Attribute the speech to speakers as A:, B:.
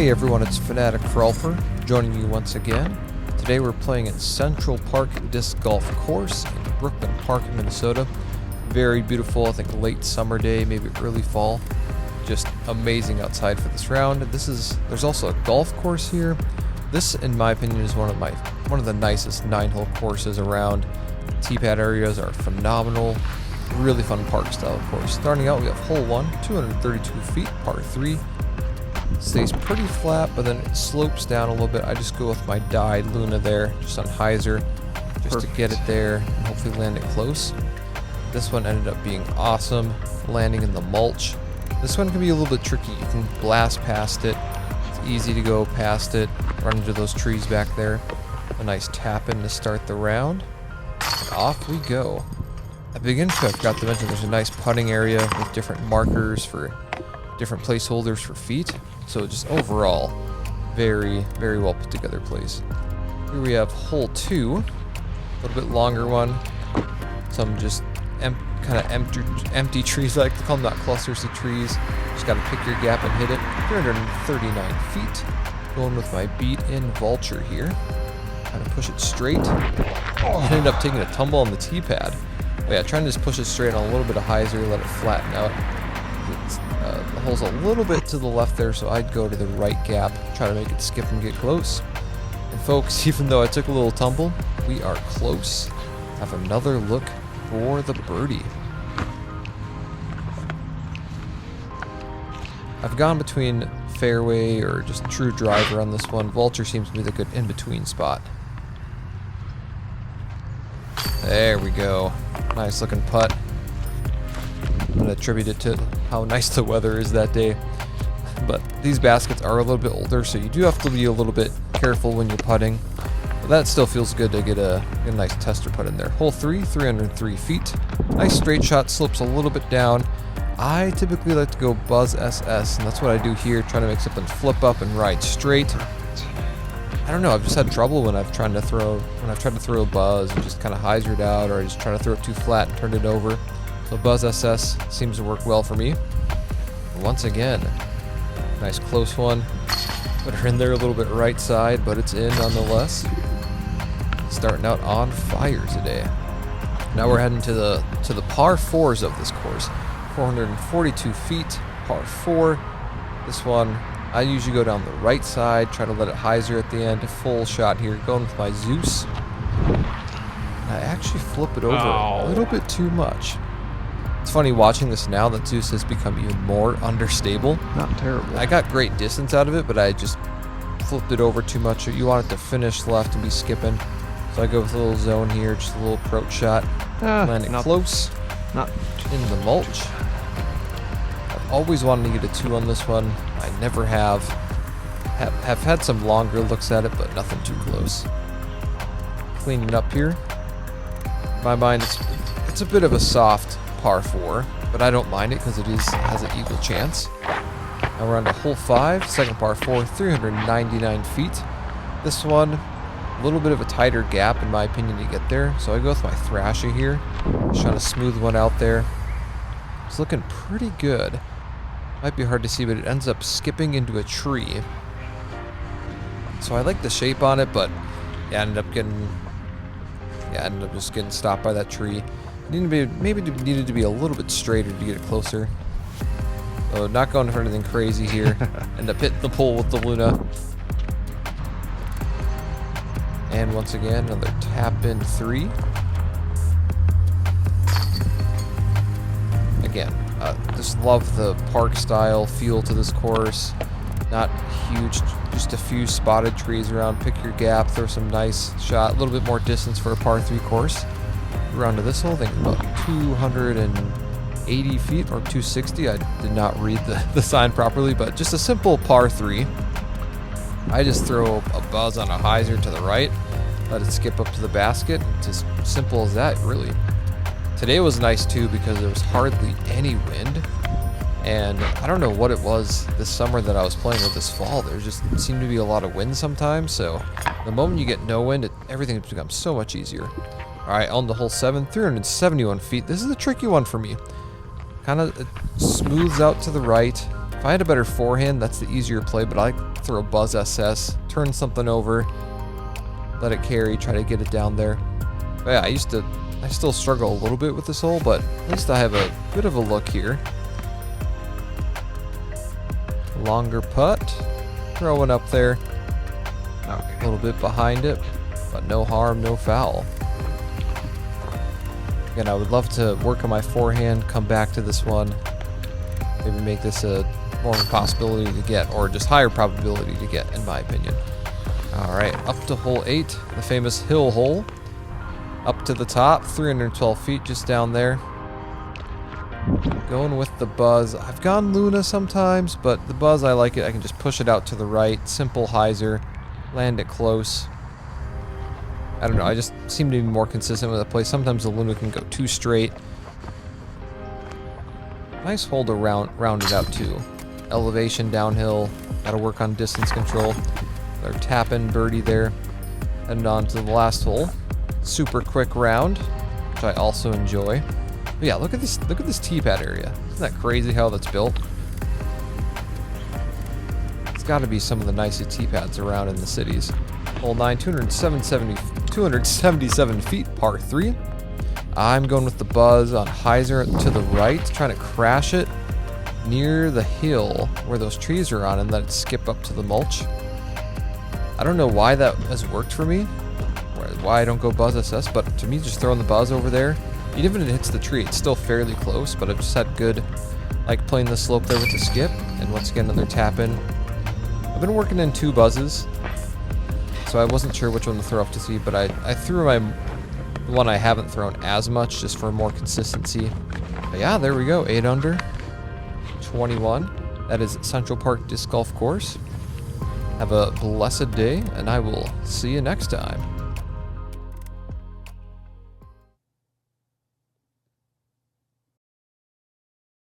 A: Hey everyone, it's Fanatic Crawler joining you once again. Today we're playing at Central Park Disc Golf Course in Brooklyn Park, Minnesota. Very beautiful, I think late summer day, maybe early fall. Just amazing outside for this round. There's also a golf course here. This, in my opinion, is one of the nicest 9-hole courses around. Tee pad areas are phenomenal. Really fun park style course. Starting out, we have hole 1, 232 feet, par 3. Stays pretty flat, but then it slopes down a little bit. I just go with my dyed Luna there, just on hyzer, just to get it there and hopefully land it close. This one ended up being awesome, landing in the mulch. This one can be a little bit tricky. You can blast past it. It's easy to go past it, run into those trees back there. A nice tap in to start the round. And off we go. At the beginning, I forgot to mention there's a nice putting area with different markers for different placeholders for feet. So just overall, very, very well put together place. Here we have hole 2, a little bit longer one. Some just kind of empty trees, I like to call them, not clusters of trees. Just got to pick your gap and hit it. 339 feet. Going with my beat-in vulture here. Kind of push it straight. I ended up taking a tumble on the tee pad. But yeah, trying to just push it straight on a little bit of hyzer, let it flatten out. The hole's a little bit to the left there, so I'd go to the right gap, try to make it skip and get close. And folks, even though I took a little tumble, we are close. Have another look for the birdie. I've gone between fairway or just true driver on this one. Vulture seems to be the good in-between spot. There we go. Nice looking putt. I'm going to attribute it to how nice the weather is that day. But these baskets are a little bit older, so you do have to be a little bit careful when you're putting. But that still feels good to get a nice tester putt in there. Hole 3, 303 feet. Nice straight shot, slopes a little bit down. I typically like to go Buzz SS, and that's what I do here, trying to make something flip up and ride straight. I don't know, I've just had trouble when I've tried to throw a Buzz and just kind of hyzered out, or I just try to throw it too flat and turn it over. So Buzz SS seems to work well for me. Once again, nice close one. Put her in there a little bit right side, but it's in nonetheless. Starting out on fire today. Now we're heading to the par 4s of this course. 442 feet, par 4. This one, I usually go down the right side, try to let it hyzer at the end. Full shot here, going with my Zeus. I actually flip it over a little bit too much. It's funny watching this now that Zeus has become even more understable.
B: Not terrible.
A: I got great distance out of it, but I just flipped it over too much. You want it to finish left and be skipping. So I go with a little zone here, just a little approach shot. Land it close, not in the mulch. I've always wanted to get a 2 on this one. I never have. Have had some longer looks at it, but nothing too close. Cleaning up here. In my mind, it's a bit of a soft par 4, but I don't mind it because it has an equal chance. Now we're on to hole 5, second par 4, 399 feet. This one, a little bit of a tighter gap in my opinion to get there, so I go with my Thrasher here. Just trying to smooth one out there. It's looking pretty good. Might be hard to see, but it ends up skipping into a tree. So I like the shape on it, but yeah, I ended up just getting stopped by that tree. Maybe needed to be a little bit straighter to get it closer. So not going for anything crazy here. End up hitting the pole with the Luna. And once again, another tap in 3. Again, just love the park style feel to this course. Not huge, just a few spotted trees around. Pick your gap, throw some nice shot. A little bit more distance for a par 3 course. Around to this hole, I think about 280 feet or 260. I did not read the sign properly, but just a simple par 3. I just throw a Buzz on a hyzer to the right, let it skip up to the basket. It's as simple as that, really. Today was nice too because there was hardly any wind, and I don't know what it was this summer that I was playing with this fall. There just seemed to be a lot of wind sometimes, so the moment you get no wind, everything becomes so much easier. Alright, on to hole 7, 371 feet. This is a tricky one for me. Kind of smooths out to the right. If I had a better forehand, that's the easier play, but I like to throw Buzz SS, turn something over, let it carry, try to get it down there. But yeah, I still struggle a little bit with this hole, but at least I have a bit of a look here. Longer putt, throwing up there.
B: Okay.
A: A little bit behind it, but no harm, no foul. Again, I would love to work on my forehand, come back to this one, maybe make this a more of a possibility to get, or just higher probability to get, in my opinion. All right, up to hole 8, the famous hill hole. Up to the top, 312 feet just down there. Going with the Buzz. I've gone Luna sometimes, but the Buzz, I like it. I can just push it out to the right, simple hyzer, land it close. I don't know, I just seem to be more consistent with the play. Sometimes the Luna can go too straight. Nice hole to round it out too. Elevation downhill, gotta work on distance control. They're tapping birdie there. Heading on to the last hole. Super quick round, which I also enjoy. But yeah, look at this tee pad area. Isn't that crazy how that's built? It's got to be some of the nicest tee pads around in the cities. Hole 9, 277 feet, par 3. I'm going with the Buzz on hyzer to the right, trying to crash it near the hill where those trees are on and let it skip up to the mulch. I don't know why that has worked for me, why I don't go Buzz SS, but to me, just throwing the Buzz over there, even if it hits the tree, it's still fairly close, but I've just had good, like playing the slope there with the skip, and once again, another tap in. I've been working in 2 Buzzes, so I wasn't sure which one to throw off to see, but I threw my one I haven't thrown as much, just for more consistency. But yeah, there we go, 8 under, 21. That is Central Park Disc Golf Course. Have a blessed day, and I will see you next time.